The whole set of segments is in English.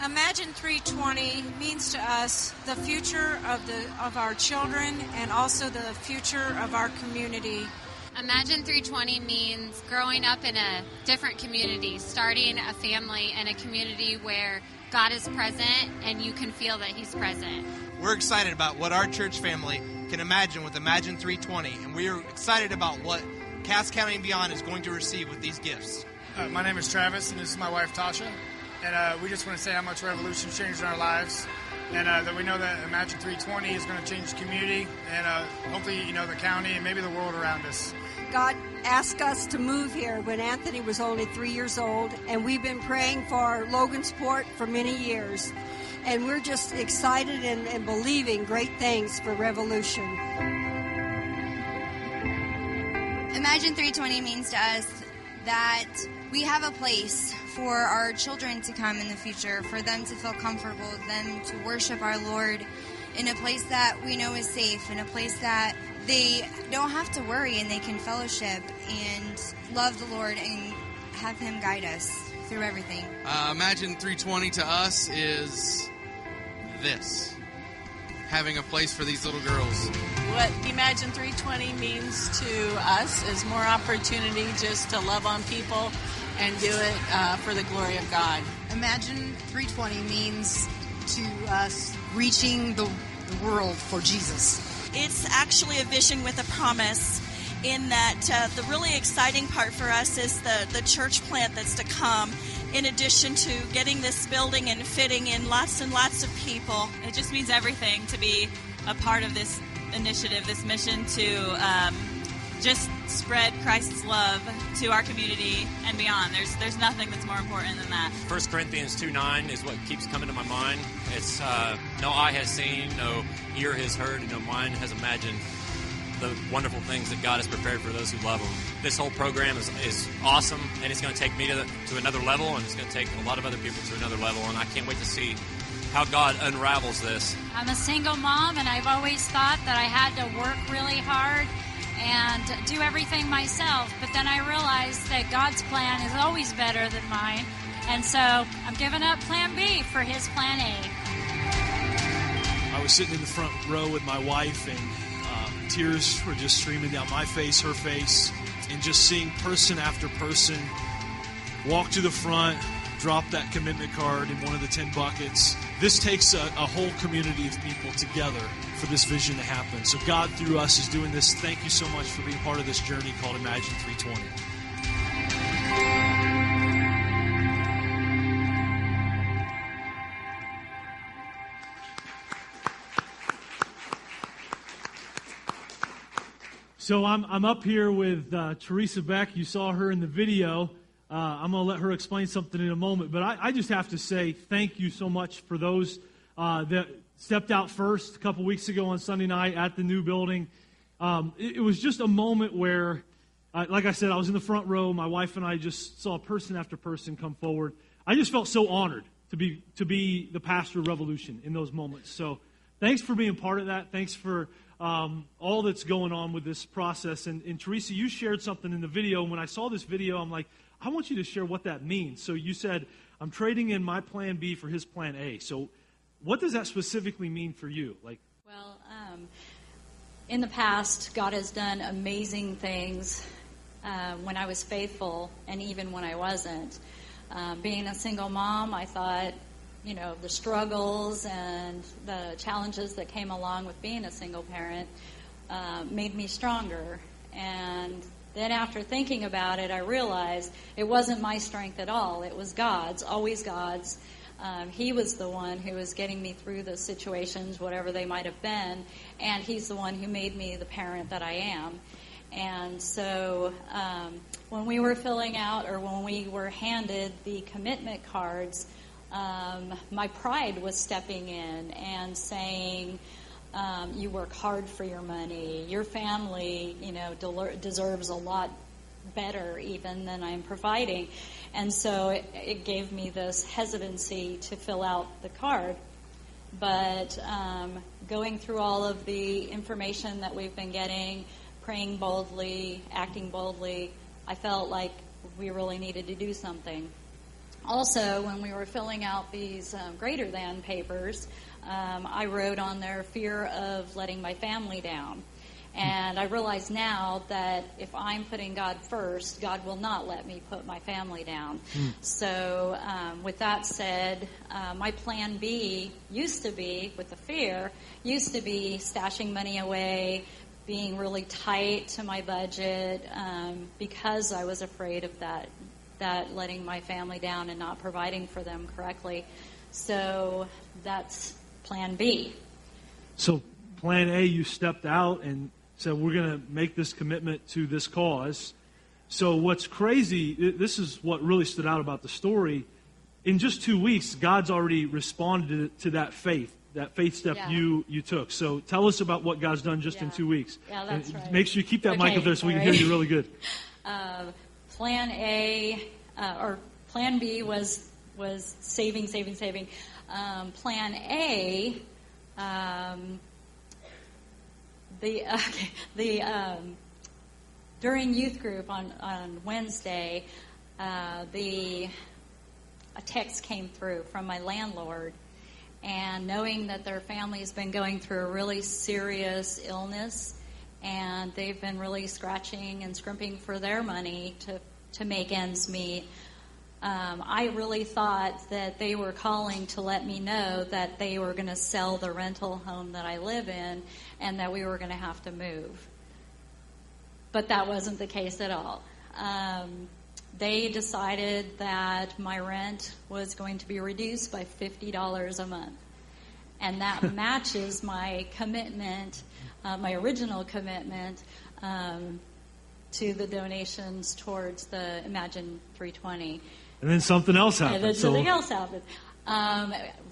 Imagine 320 means to us the future of our children and also the future of our community. Imagine 320 means growing up in a different community, starting a family in a community where God is present and you can feel that He's present. We're excited about what our church family can imagine with Imagine 320, and we are excited about what Cass County and beyond is going to receive with these gifts. My name is Travis, and this is my wife, Tasha. And we just want to say how much Revolution changed in our lives, and that we know that Imagine 320 is going to change the community, and hopefully, the county and maybe the world around us. God asked us to move here when Anthony was only 3 years old, and we've been praying for Logansport for many years. And we're just excited and believing great things for Revolution. Imagine 320 means to us that we have a place for our children to come in the future, for them to feel comfortable, them to worship our Lord in a place that we know is safe, in a place that they don't have to worry and they can fellowship and love the Lord and have Him guide us through everything. Imagine 320 to us is this, having a place for these little girls. What Imagine 320 means to us is more opportunity just to love on people and do it for the glory of God. Imagine 320 means to us reaching the world for Jesus. It's actually a vision with a promise, in that the really exciting part for us is the church plant that's to come, in addition to getting this building and fitting in lots and lots of people. It just means everything to be a part of this initiative, this mission to just spread Christ's love to our community and beyond. There's nothing that's more important than that. 1 Corinthians 2:9 is what keeps coming to my mind. It's no eye has seen, no ear has heard, and no mind has imagined the wonderful things that God has prepared for those who love Him. This whole program is awesome, and it's going to take me to another level, and it's going to take a lot of other people to another level, and I can't wait to see how God unravels this. I'm a single mom, and I've always thought that I had to work really hard and do everything myself, but then I realized that God's plan is always better than mine, and so I'm giving up Plan B for His Plan A. I was sitting in the front row with my wife, and tears were just streaming down my face, her face, and just seeing person after person walk to the front, drop that commitment card in one of the 10 buckets. This takes a whole community of people together for this vision to happen. So God, through us, is doing this. Thank you so much for being part of this journey called Imagine 320. So I'm up here with Teresa Beck. You saw her in the video. I'm going to let her explain something in a moment. But I just have to say thank you so much for those that stepped out first a couple weeks ago on Sunday night at the new building. It was just a moment where, like I said, I was in the front row. My wife and I just saw person after person come forward. I just felt so honored to be the pastor of Revolution in those moments. So thanks for being part of that. Thanks for all that's going on with this process. And Teresa, you shared something in the video. When I saw this video, I'm like, I want you to share what that means. So you said, I'm trading in my Plan B for His Plan A. So what does that specifically mean for you? Well, in the past, God has done amazing things when I was faithful and even when I wasn't. Being a single mom, I thought, the struggles and the challenges that came along with being a single parent made me stronger. And then after thinking about it, I realized it wasn't my strength at all. It was God's, always God's. He was the one who was getting me through the situations, whatever they might have been, and He's the one who made me the parent that I am. And so when we were filling out, or when we were handed the commitment cards, my pride was stepping in and saying, you work hard for your money. Your family, deserves a lot better even than I'm providing. And so it gave me this hesitancy to fill out the card. But going through all of the information that we've been getting, praying boldly, acting boldly, I felt like we really needed to do something. Also, when we were filling out these greater than papers, I wrote on there fear of letting my family down. And I realize now that if I'm putting God first, God will not let me put my family down. So with that said, my plan B used to be, with the fear, used to be stashing money away, being really tight to my budget, because I was afraid of that letting my family down and not providing for them correctly. So that's plan B. So plan A, you stepped out and said, we're going to make this commitment to this cause. So what's crazy, this is what really stood out about the story. In just 2 weeks, God's already responded to that faith step you took. So tell us about what God's done just in 2 weeks. Yeah, that's right. Make sure you keep that mic up there so we can hear you really good. Plan A, or Plan B was saving. Plan A, during youth group on Wednesday, a text came through from my landlord, and knowing that their family has been going through a really serious illness, and they've been really scratching and scrimping for their money to make ends meet. I really thought that they were calling to let me know that they were going to sell the rental home that I live in and that we were going to have to move. But that wasn't the case at all. They decided that my rent was going to be reduced by $50 a month. And that matches my commitment, my original commitment, to the donations towards the Imagine3. And then something else happened. And then something else happened.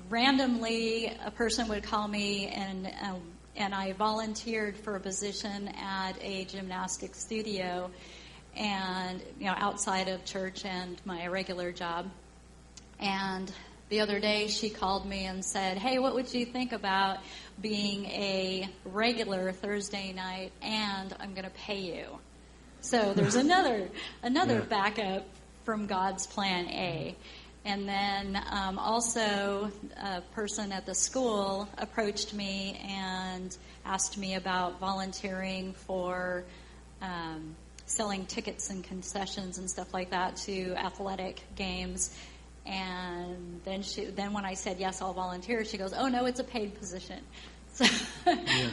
Randomly, a person would call me, and I volunteered for a position at a gymnastics studio, and outside of church and my regular job. And the other day, she called me and said, "Hey, what would you think about being a regular Thursday night, and I'm going to pay you?" So there's another backup from God's plan A. And then also a person at the school approached me and asked me about volunteering for selling tickets and concessions and stuff like that to athletic games. And then when I said, yes, I'll volunteer, she goes, "Oh, no, it's a paid position." So,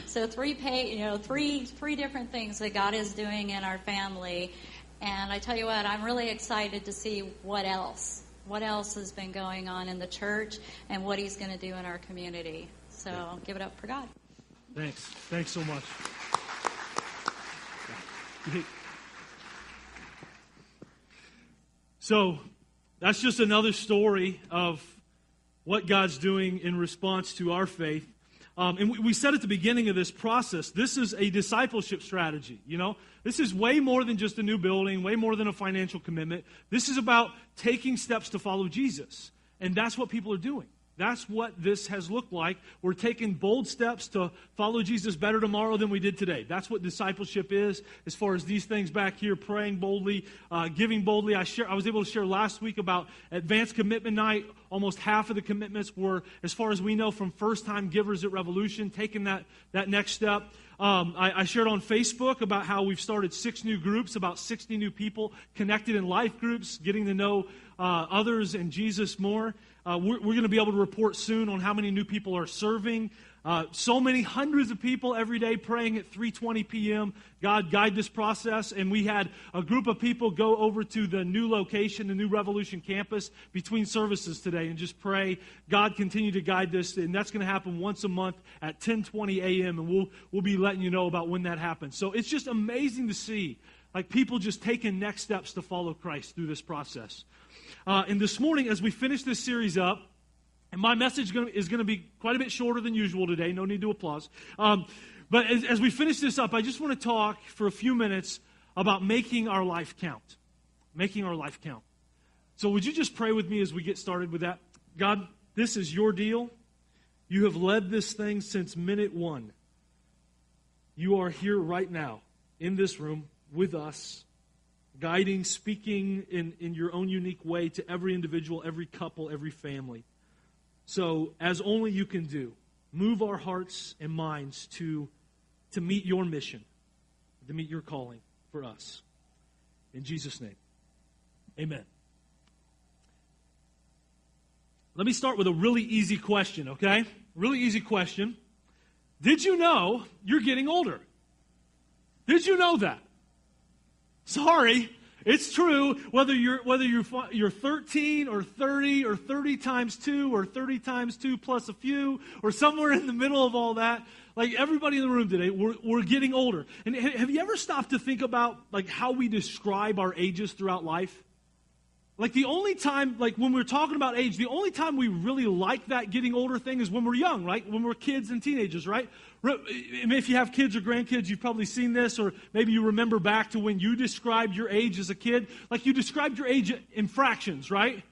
so three different things that God is doing in our family. And I tell you what, I'm really excited to see what else has been going on in the church and what He's going to do in our community. So give it up for God. Thanks so much. So that's just another story of what God's doing in response to our faith. And we said at the beginning of this process, this is a discipleship strategy, This is way more than just a new building, way more than a financial commitment. This is about taking steps to follow Jesus. And that's what people are doing. That's what this has looked like. We're taking bold steps to follow Jesus better tomorrow than we did today. That's what discipleship is, as far as these things back here, praying boldly, giving boldly. I was able to share last week about Advanced Commitment Night. Almost half of the commitments were, as far as we know, from first-time givers at Revolution, taking that next step. I shared on Facebook about how we've started 6 new groups, about 60 new people connected in life groups, getting to know others and Jesus more. We're going to be able to report soon on how many new people are serving. So many hundreds of people every day praying at 3:20 p.m. God, guide this process. And we had a group of people go over to the new location, the new Revolution campus, between services today and just pray, God, continue to guide this. And that's going to happen once a month at 10:20 a.m. And we'll be letting you know about when that happens. So it's just amazing to see, people just taking next steps to follow Christ through this process. And this morning, as we finish this series up, and my message is going to be quite a bit shorter than usual today. No need to applause. But as we finish this up, I just want to talk for a few minutes about making our life count. Making our life count. So would you just pray with me as we get started with that? God, this is your deal. You have led this thing since minute one. You are here right now in this room with us. guiding, speaking in your own unique way to every individual, every couple, every family. So, as only you can do, move our hearts and minds to meet your mission, to meet your calling for us. In Jesus' name, amen. Let me start with a really easy question, okay? Really easy question. Did you know you're getting older? Did you know that? Sorry, it's true. Whether you're 13 or 30 or 30 times 2 or 30 times 2 plus a few or somewhere in the middle of all that, like everybody in the room today, we're getting older. And have you ever stopped to think about like how we describe our ages throughout life? Like the only time, like when we're talking about age, the only time we really like that getting older thing is when we're young, right? When we're kids and teenagers, right? If you have kids or grandkids, you've probably seen this, or maybe you remember back to when you described your age as a kid. Like you described your age in fractions, right?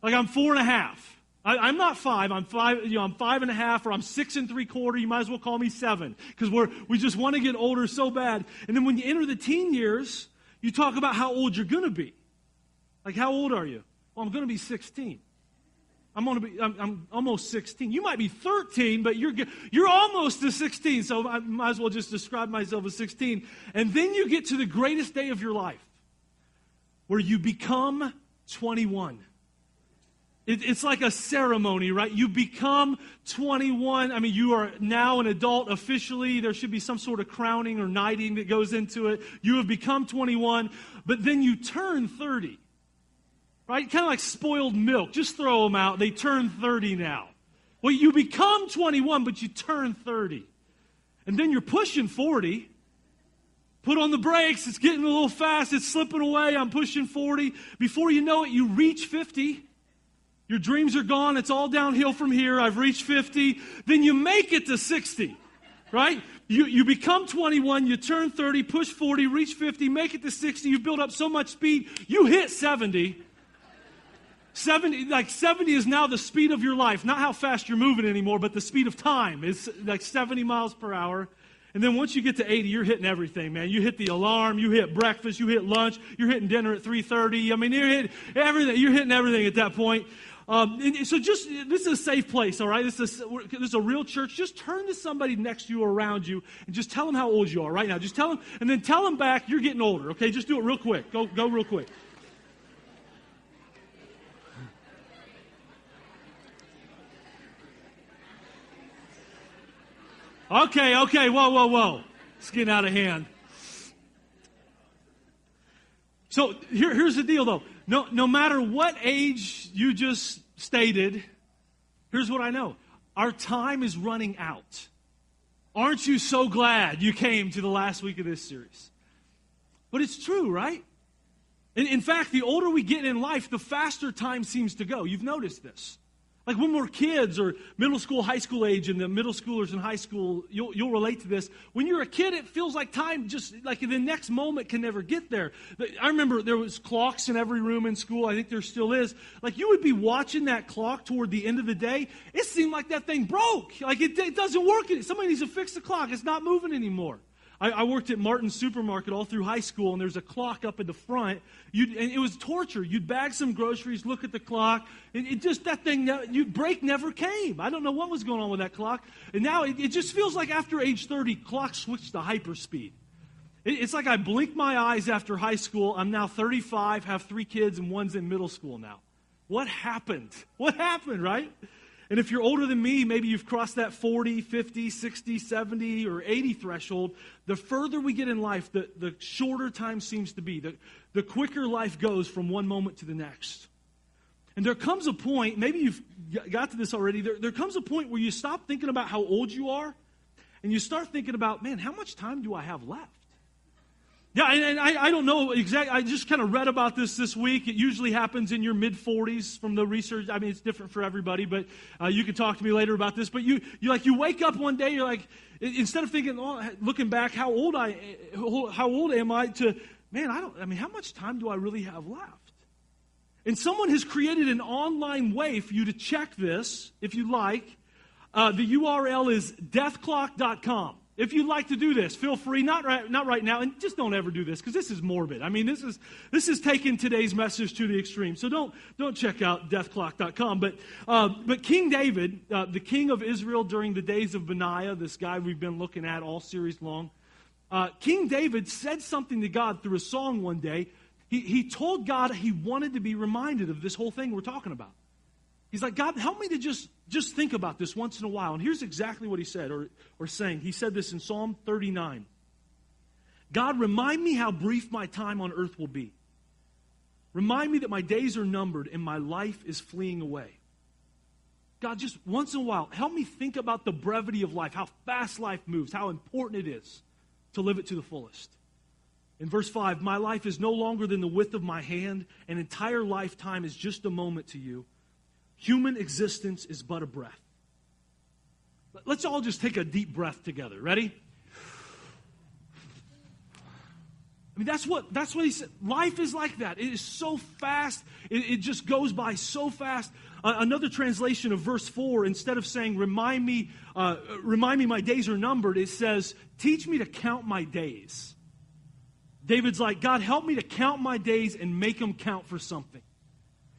Like I'm 4.5. I'm not 5. I'm 5. I'm 5.5, or I'm 6 3/4. You might as well call me 7, because we just want to get older so bad. And then when you enter the teen years, you talk about how old you're going to be. Like, how old are you? Well, I'm going to be 16. I'm almost 16. You might be 13, but you're almost to 16, so I might as well just describe myself as 16. And then you get to the greatest day of your life, where you become 21. It's like a ceremony, right? You become 21. I mean, you are now an adult officially. There should be some sort of crowning or knighting that goes into it. You have become 21, but then you turn 30. Right? Kind of like spoiled milk. Just throw them out. They turn 30 now. Well, you become 21, but you turn 30. And then you're pushing 40. Put on the brakes. It's getting a little fast. It's slipping away. I'm pushing 40. Before you know it, you reach 50. Your dreams are gone. It's all downhill from here. I've reached 50. Then you make it to 60. Right? You become 21, you turn 30, push 40, reach 50, make it to 60. You build up so much speed, you hit 70. 70 is now the speed of your life. Not how fast you're moving anymore, but the speed of time. It's like 70 miles per hour. And then once you get to 80, you're hitting everything, man. You hit the alarm, you hit breakfast, you hit lunch, you're hitting dinner at 3:30. I mean, you're hitting everything. You're hitting everything at that point. So this is a safe place, all right? This is a real church. Just turn to somebody next to you or around you and just tell them how old you are right now. Just tell them, and then tell them back you're getting older, okay? Just do it real quick. Go real quick. Okay, whoa. It's getting out of hand. So here's the deal, though. No matter what age you just stated, here's what I know. Our time is running out. Aren't you so glad you came to the last week of this series? But it's true, right? In fact, the older we get in life, the faster time seems to go. You've noticed this. Like when we're kids or middle school, high school age, and the middle schoolers in high school, you'll relate to this. When you're a kid, it feels like time just, like the next moment can never get there. I remember there was clocks in every room in school. I think there still is. Like you would be watching that clock toward the end of the day. It seemed like that thing broke. Like it doesn't work. Somebody needs to fix the clock. It's not moving anymore. I worked at Martin's Supermarket all through high school, and there's a clock up at the front. And it was torture. You'd bag some groceries, look at the clock, and break never came. I don't know what was going on with that clock. And now it just feels like after age 30, clocks switched to hyperspeed. It's like I blinked my eyes after high school. I'm now 35, have 3 kids, and one's in middle school now. What happened? What happened, right? And if you're older than me, maybe you've crossed that 40, 50, 60, 70, or 80 threshold. The further we get in life, the shorter time seems to be. The quicker life goes from one moment to the next. And there comes a point, maybe you've got to this already, there comes a point where you stop thinking about how old you are, and you start thinking about, man, how much time do I have left? Yeah, and I don't know exactly. I just kind of read about this week. It usually happens in your mid-40s from the research. I mean, it's different for everybody, but you can talk to me later about this. But you wake up one day, you're like, instead of thinking, looking back, how old am I? To, man, how much time do I really have left? And someone has created an online way for you to check this, if you like. The URL is deathclock.com. If you'd like to do this, feel free, not right now, and just don't ever do this, because this is morbid. I mean, this is taking today's message to the extreme. So don't check out deathclock.com. But King David, the king of Israel during the days of Benaiah, this guy we've been looking at all series long, King David said something to God through a song one day. He told God he wanted to be reminded of this whole thing we're talking about. He's like, God, help me to just think about this once in a while. And here's exactly what he said, or saying. He said this in Psalm 39. God, remind me how brief my time on earth will be. Remind me that my days are numbered and my life is fleeing away. God, just once in a while, help me think about the brevity of life, how fast life moves, how important it is to live it to the fullest. In verse 5, my life is no longer than the width of my hand. An entire lifetime is just a moment to you. Human existence is but a breath. Let's all just take a deep breath together. Ready? I mean, that's what he said. Life is like that. It is so fast. It just goes by so fast. Another translation of verse 4, instead of saying, remind me my days are numbered, it says, teach me to count my days. David's like, God, help me to count my days and make them count for something.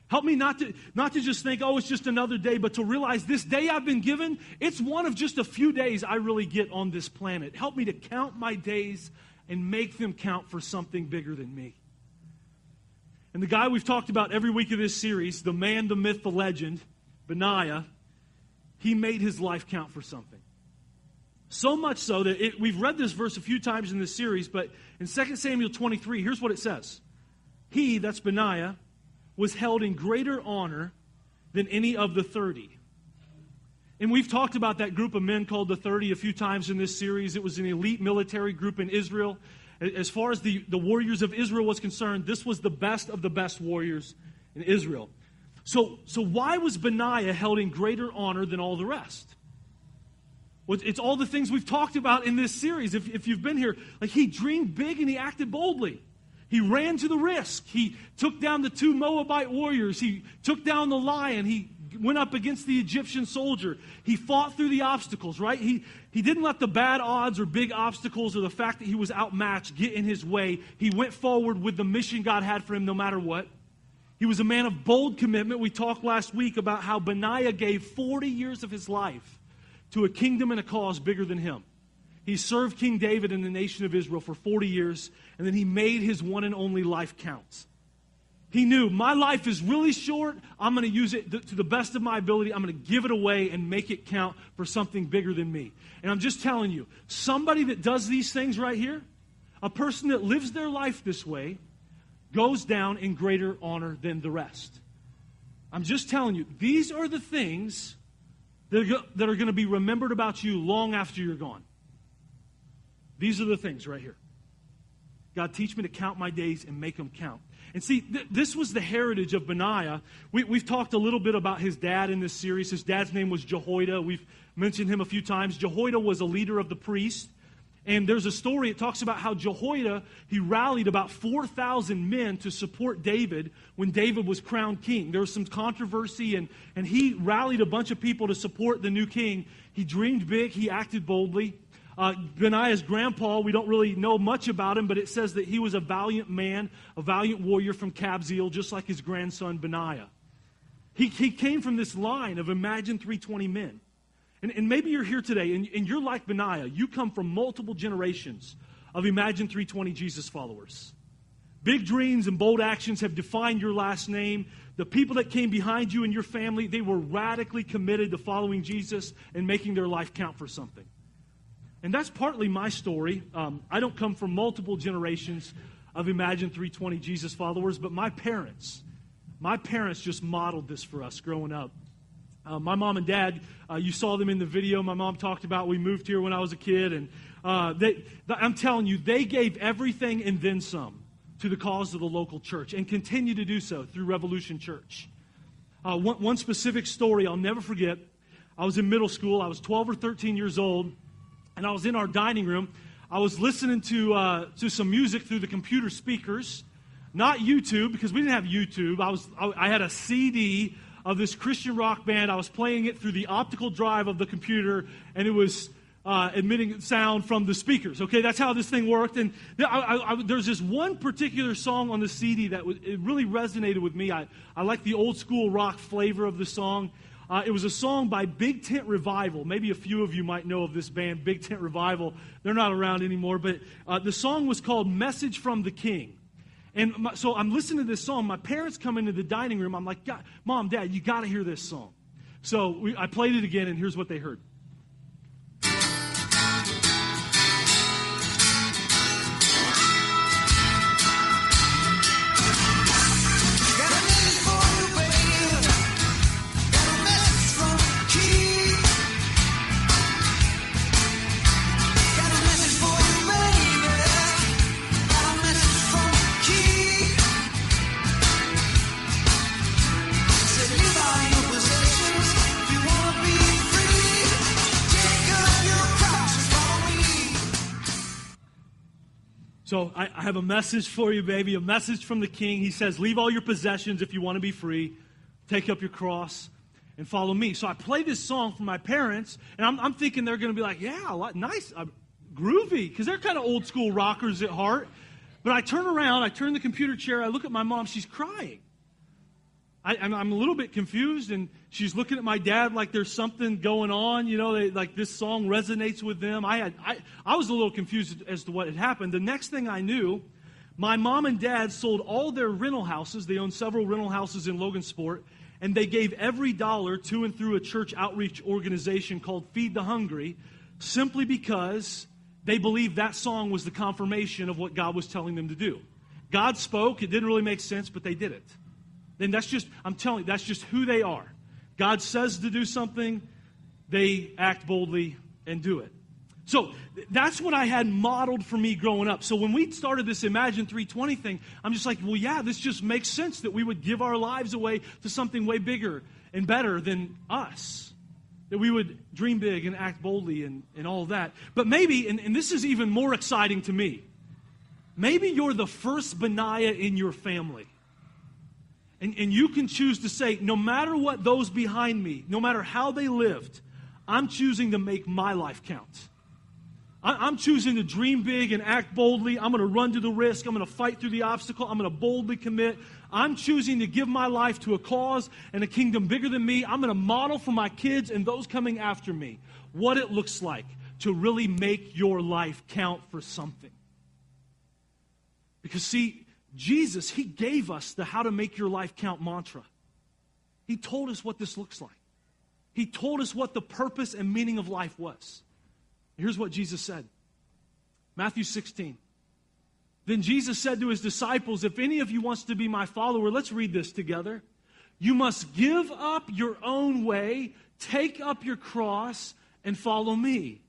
Help me not to just think, oh, it's just another day, but to realize this day I've been given, it's one of just a few days I really get on this planet. Help me to count my days and make them count for something bigger than me. And the guy we've talked about every week of this series, the man, the myth, the legend, Benaiah, he made his life count for something. So much so that we've read this verse a few times in this series, but in 2 Samuel 23, here's what it says. He, that's Benaiah, was held in greater honor than any of the 30. And we've talked about that group of men called the 30 a few times in this series. It was an elite military group in Israel. As far as the warriors of Israel was concerned, this was the best of the best warriors in Israel. So why was Benaiah held in greater honor than all the rest? Well, it's all the things we've talked about in this series. If you've been here, like he dreamed big and he acted boldly. He ran to the risk. He took down the 2 Moabite warriors. He took down the lion. He went up against the Egyptian soldier. He fought through the obstacles, right? He didn't let the bad odds or big obstacles or the fact that he was outmatched get in his way. He went forward with the mission God had for him no matter what. He was a man of bold commitment. We talked last week about how Benaiah gave 40 years of his life to a kingdom and a cause bigger than him. He served King David and the nation of Israel for 40 years, and then he made his one and only life count. He knew, my life is really short. I'm going to use it to the best of my ability. I'm going to give it away and make it count for something bigger than me. And I'm just telling you, somebody that does these things right here, a person that lives their life this way, goes down in greater honor than the rest. I'm just telling you, these are the things that are going to be remembered about you long after you're gone. These are the things right here. God, teach me to count my days and make them count. And see, this was the heritage of Benaiah. We've talked a little bit about his dad in this series. His dad's name was Jehoiada. We've mentioned him a few times. Jehoiada was a leader of the priests. And there's a story, it talks about how Jehoiada, he rallied about 4,000 men to support David when David was crowned king. There was some controversy, and he rallied a bunch of people to support the new king. He dreamed big, he acted boldly. Benaiah's grandpa, we don't really know much about him, but it says that he was a valiant man, a valiant warrior from Kabzeel, just like his grandson Benaiah. He came from this line of Imagine 20 men. And maybe you're here today, and you're like Benaiah. You come from multiple generations of Imagine 20 Jesus followers. Big dreams and bold actions have defined your last name. The people that came behind you and your family, they were radically committed to following Jesus and making their life count for something. And that's partly my story. I don't come from multiple generations of Imagine 20 Jesus followers, but my parents just modeled this for us growing up. My mom and dad, you saw them in the video. My mom talked about we moved here when I was a kid, and I'm telling you, they gave everything and then some to the cause of the local church and continue to do so through Revolution Church. One specific story I'll never forget. I was in middle school. I was 12 or 13 years old. And I was in our dining room. I was listening to some music through the computer speakers, not YouTube, because we didn't have YouTube. I had a CD of this Christian rock band. I was playing it through the optical drive of the computer, and it was emitting sound from the speakers. Okay, that's how this thing worked. And there's this one particular song on the CD that it really resonated with me. I like the old school rock flavor of the song. It was a song by Big Tent Revival. Maybe a few of you might know of this band, Big Tent Revival. They're not around anymore, but the song was called Message from the King. And so I'm listening to this song. My parents come into the dining room. I'm like, Mom, Dad, you got to hear this song. So I played it again, and here's what they heard. So I have a message for you, baby, a message from the King. He says, leave all your possessions if you want to be free. Take up your cross and follow me. So I play this song for my parents, and I'm thinking they're going to be like, yeah, nice, groovy, because they're kind of old school rockers at heart. But I turn around, I turn the computer chair, I look at my mom, she's crying. I'm a little bit confused, and she's looking at my dad like there's something going on. You know, like this song resonates with them. I was a little confused as to what had happened. The next thing I knew, my mom and dad sold all their rental houses. They own several rental houses in Logansport, and they gave every dollar to and through a church outreach organization called Feed the Hungry, simply because they believed that song was the confirmation of what God was telling them to do. God spoke. It didn't really make sense, but they did it. Then I'm telling you, that's just who they are. God says to do something, they act boldly and do it. So that's what I had modeled for me growing up. So when we started this Imagine 320 thing, I'm just like, well, yeah, this just makes sense that we would give our lives away to something way bigger and better than us. That we would dream big and act boldly and all of that. But maybe, and this is even more exciting to me, maybe you're the first Benaiah in your family. And you can choose to say, no matter what those behind me, no matter how they lived, I'm choosing to make my life count. I'm choosing to dream big and act boldly. I'm going to run to the risk. I'm going to fight through the obstacle. I'm going to boldly commit. I'm choosing to give my life to a cause and a kingdom bigger than me. I'm going to model for my kids and those coming after me what it looks like to really make your life count for something. Because see, Jesus, he gave us the how to make your life count mantra. He told us what this looks like. He told us what the purpose and meaning of life was. Here's what Jesus said. Matthew 16. Then Jesus said to his disciples, if any of you wants to be my follower, let's read this together. You must give up your own way, take up your cross, and follow me.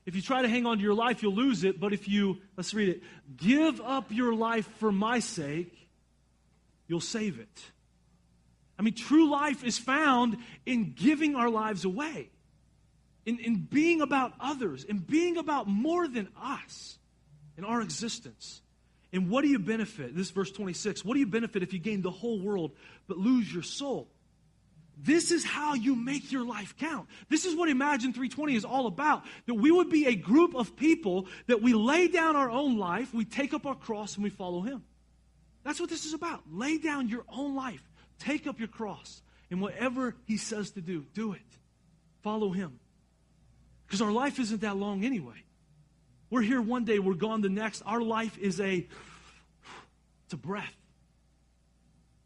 If you try to hang on to your life, you'll lose it. But if you, let's read it, give up your life for my sake, you'll save it. I mean, true life is found in giving our lives away, in being about others, in being about more than us in our existence. And what do you benefit? This is verse 26. What do you benefit if you gain the whole world but lose your soul? This is how you make your life count. This is what Imagine 320 is all about. That we would be a group of people that we lay down our own life, we take up our cross, and we follow him. That's what this is about. Lay down your own life. Take up your cross. And whatever he says to do, do it. Follow him. Because our life isn't that long anyway. We're here one day, we're gone the next. Our life is it's a breath.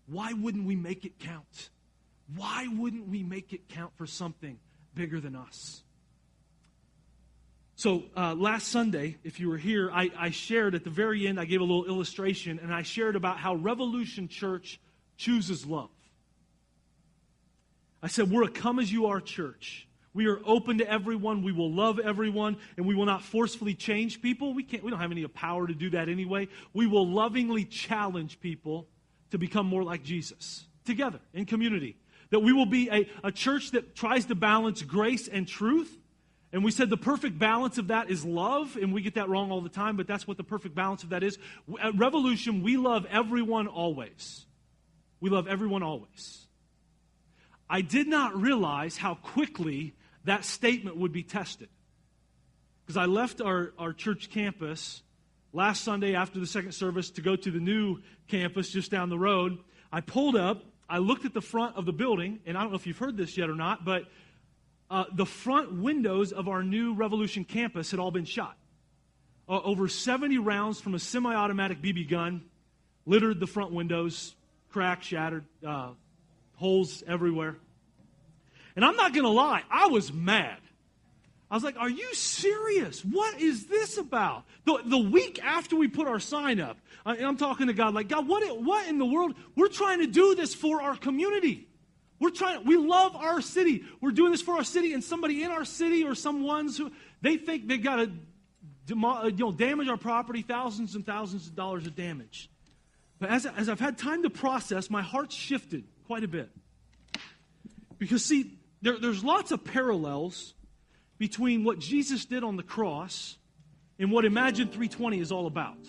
Why wouldn't we make it count? Why wouldn't we make it count for something bigger than us? So last Sunday, if you were here, I shared at the very end, I gave a little illustration, and I shared about how Revolution Church chooses love. I said, we're a come-as-you-are church. We are open to everyone. We will love everyone, and we will not forcefully change people. We don't have any power to do that anyway. We will lovingly challenge people to become more like Jesus together in community. That we will be a church that tries to balance grace and truth. And we said the perfect balance of that is love, and we get that wrong all the time, but that's what the perfect balance of that is. At Revolution, we love everyone always. We love everyone always. I did not realize how quickly that statement would be tested. because I left our church campus last Sunday after the second service to go to the new campus just down the road. I pulled up, I looked at the front of the building, and I don't know if you've heard this yet or not, but the front windows of our new Revolution campus had all been shot. Over 70 rounds from a semi-automatic BB gun littered the front windows, cracked, shattered, holes everywhere. And I'm not going to lie, I was mad. I was like, are you serious? What is this about? The week after we put our sign up, I'm talking to God, like, God, what in the world? We're trying to do this for our community. We love our city. We're doing this for our city, and somebody in our city or some ones who, they think they got to damage our property, thousands and thousands of dollars of damage. But as I've had time to process, my heart's shifted quite a bit. Because, see, there's lots of parallels between what Jesus did on the cross and what Imagine3 is all about.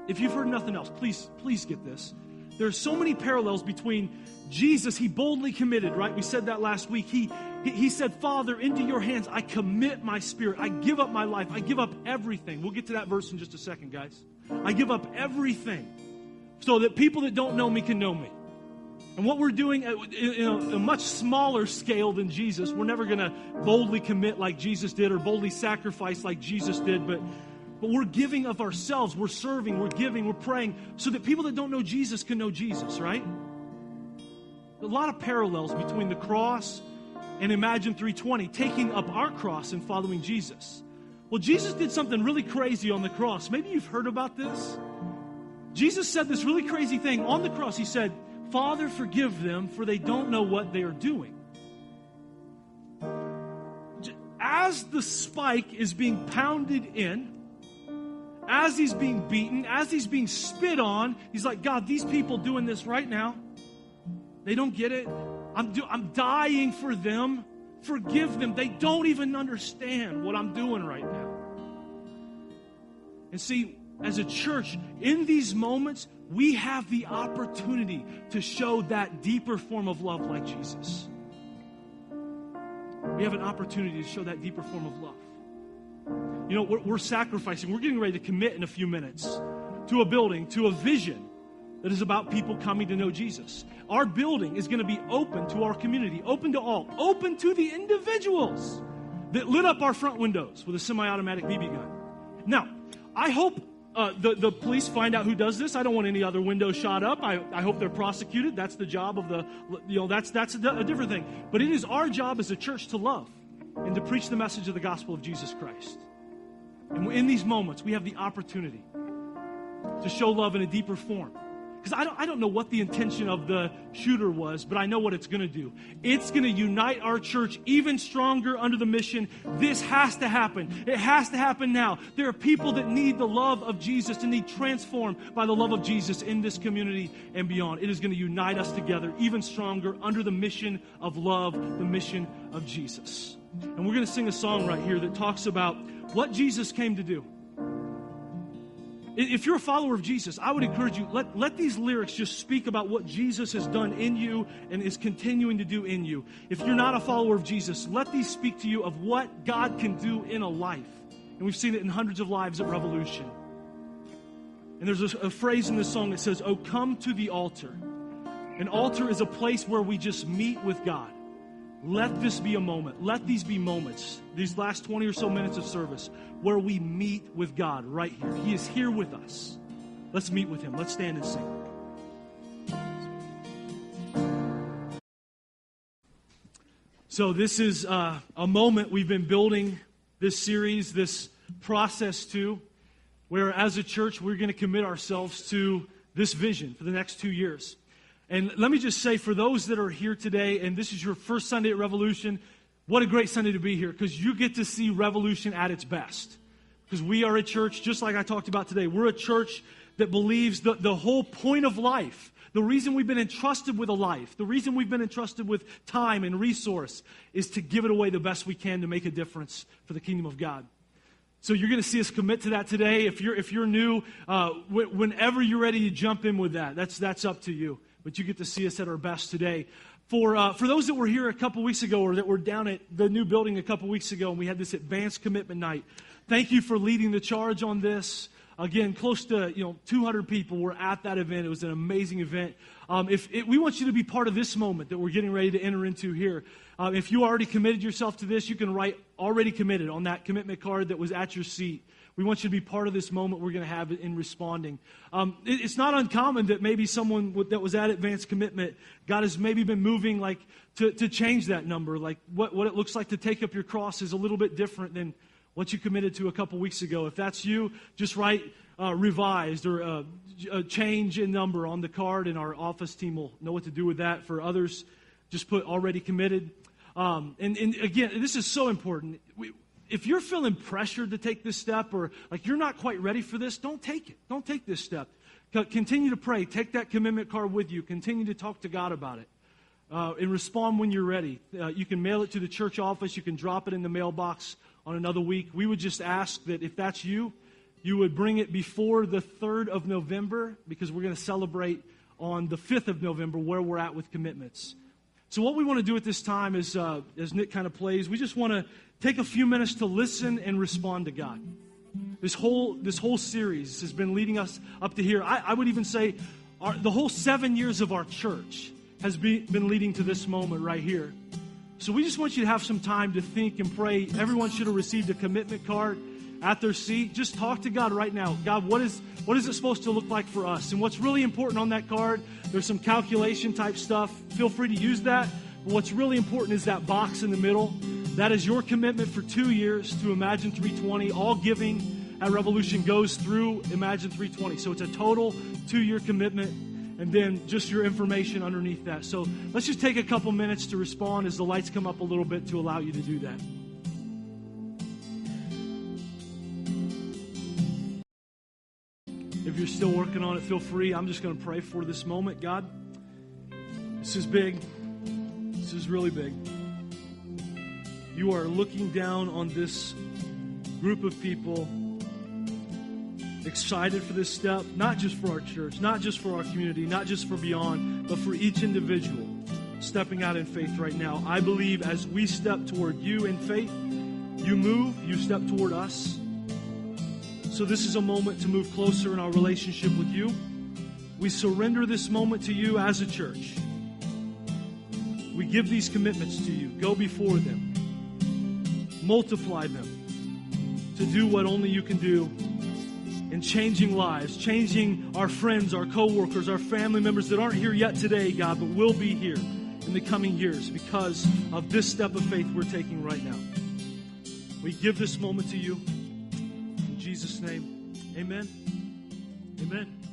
If you've heard nothing else, please get this. There's so many parallels between Jesus. He boldly committed, right? We said that last week. He said, Father, into your hands I commit my spirit. I give up my life. I give up everything. We'll get to that verse in just a second, guys. I give up everything so that people that don't know me can know me. And what we're doing in a much smaller scale than Jesus, we're never going to boldly commit like Jesus did or boldly sacrifice like Jesus did, but we're giving of ourselves. We're serving, we're giving, we're praying so that people that don't know Jesus can know Jesus, right? A lot of parallels between the cross and Imagine3, taking up our cross and following Jesus. Well, Jesus did something really crazy on the cross. Maybe you've heard about this. Jesus said this really crazy thing on the cross. He said, Father, forgive them, for they don't know what they are doing. As the spike is being pounded in, as he's being beaten, as he's being spit on, he's like, God, these people doing this right now, they don't get it. I'm dying for them. Forgive them. They don't even understand what I'm doing right now. And see, as a church, in these moments, we have the opportunity to show that deeper form of love like Jesus. We have an opportunity to show that deeper form of love. You know, we're sacrificing. We're getting ready to commit in a few minutes to a building, to a vision that is about people coming to know Jesus. Our building is going to be open to our community, open to all, open to the individuals that lit up our front windows with a semi-automatic BB gun. Now, I hope the police find out who does this. I don't want any other windows shot up. I hope they're prosecuted. That's the job of that's a different thing. But it is our job as a church to love and to preach the message of the gospel of Jesus Christ. And in these moments, we have the opportunity to show love in a deeper form. Because I don't know what the intention of the shooter was, but I know what it's going to do. It's going to unite our church even stronger under the mission. This has to happen. It has to happen now. There are people that need the love of Jesus and need transformed by the love of Jesus in this community and beyond. It is going to unite us together even stronger under the mission of love, the mission of Jesus. And we're going to sing a song right here that talks about what Jesus came to do. If you're a follower of Jesus, I would encourage you, let these lyrics just speak about what Jesus has done in you and is continuing to do in you. If you're not a follower of Jesus, let these speak to you of what God can do in a life. And we've seen it in hundreds of lives at Revolution. And there's a phrase in this song that says, oh, come to the altar. An altar is a place where we just meet with God. Let this be a moment. Let these be moments, these last 20 or so minutes of service, where we meet with God right here. He is here with us. Let's meet with Him. Let's stand and sing. So this is a moment we've been building this series, this process to, where as a church we're going to commit ourselves to this vision for the next 2 years. And let me just say, for those that are here today, and this is your first Sunday at Revolution, what a great Sunday to be here, because you get to see Revolution at its best. Because we are a church, just like I talked about today, we're a church that believes the whole point of life, the reason we've been entrusted with a life, the reason we've been entrusted with time and resource, is to give it away the best we can to make a difference for the kingdom of God. So you're going to see us commit to that today. If you're new, whenever you're ready to jump in with that, that's up to you. But you get to see us at our best today. For those that were here a couple weeks ago or that were down at the new building a couple weeks ago and we had this advanced commitment night, Thank you for leading the charge on this. Again, close to 200 people were at that event. It was an amazing event. We want you to be part of this moment that we're getting ready to enter into here. If you already committed yourself to this, you can write "already committed" on that commitment card that was at your seat. We want you to be part of this moment we're going to have in responding. It's not uncommon that maybe someone that was at advanced commitment, God has maybe been moving to change that number. Like what it looks like to take up your cross is a little bit different than what you committed to a couple weeks ago. If that's you, just write revised or a change in number on the card, and our office team will know what to do with that. For others, just put "already committed." And again, this is so important. If you're feeling pressured to take this step, or like you're not quite ready for this, don't take it. Don't take this step. Continue to pray. Take that commitment card with you. Continue to talk to God about it. And respond when you're ready. You can mail it to the church office. You can drop it in the mailbox on another week. We would just ask that if that's you, you would bring it before the 3rd of November, because we're going to celebrate on the 5th of November where we're at with commitments. So what we want to do at this time is, as Nick kind of plays, we just want to take a few minutes to listen and respond to God. This whole series has been leading us up to here. I would even say the whole 7 years of our church has been leading to this moment right here. So we just want you to have some time to think and pray. Everyone should have received a commitment card at their seat. Just talk to God right now. God, what is it supposed to look like for us? And what's really important on that card, there's some calculation type stuff. Feel free to use that. But what's really important is that box in the middle. That is your commitment for 2 years to Imagine 320. All giving at Revolution goes through Imagine 320. So it's a total 2-year commitment. And then just your information underneath that. So let's just take a couple minutes to respond as the lights come up a little bit to allow you to do that. If you're still working on it, feel free. I'm just going to pray for this moment. God, this is big. This is really big. You are looking down on this group of people, excited for this step, not just for our church, not just for our community, not just for Beyond, but for each individual stepping out in faith right now. I believe as we step toward you in faith, you move, you step toward us. So this is a moment to move closer in our relationship with you. We surrender this moment to you as a church. We give these commitments to you. Go before them. Multiply them to do what only you can do in changing lives, changing our friends, our co-workers, our family members that aren't here yet today, God, but will be here in the coming years because of this step of faith we're taking right now. We give this moment to you. In Jesus' name, amen. Amen.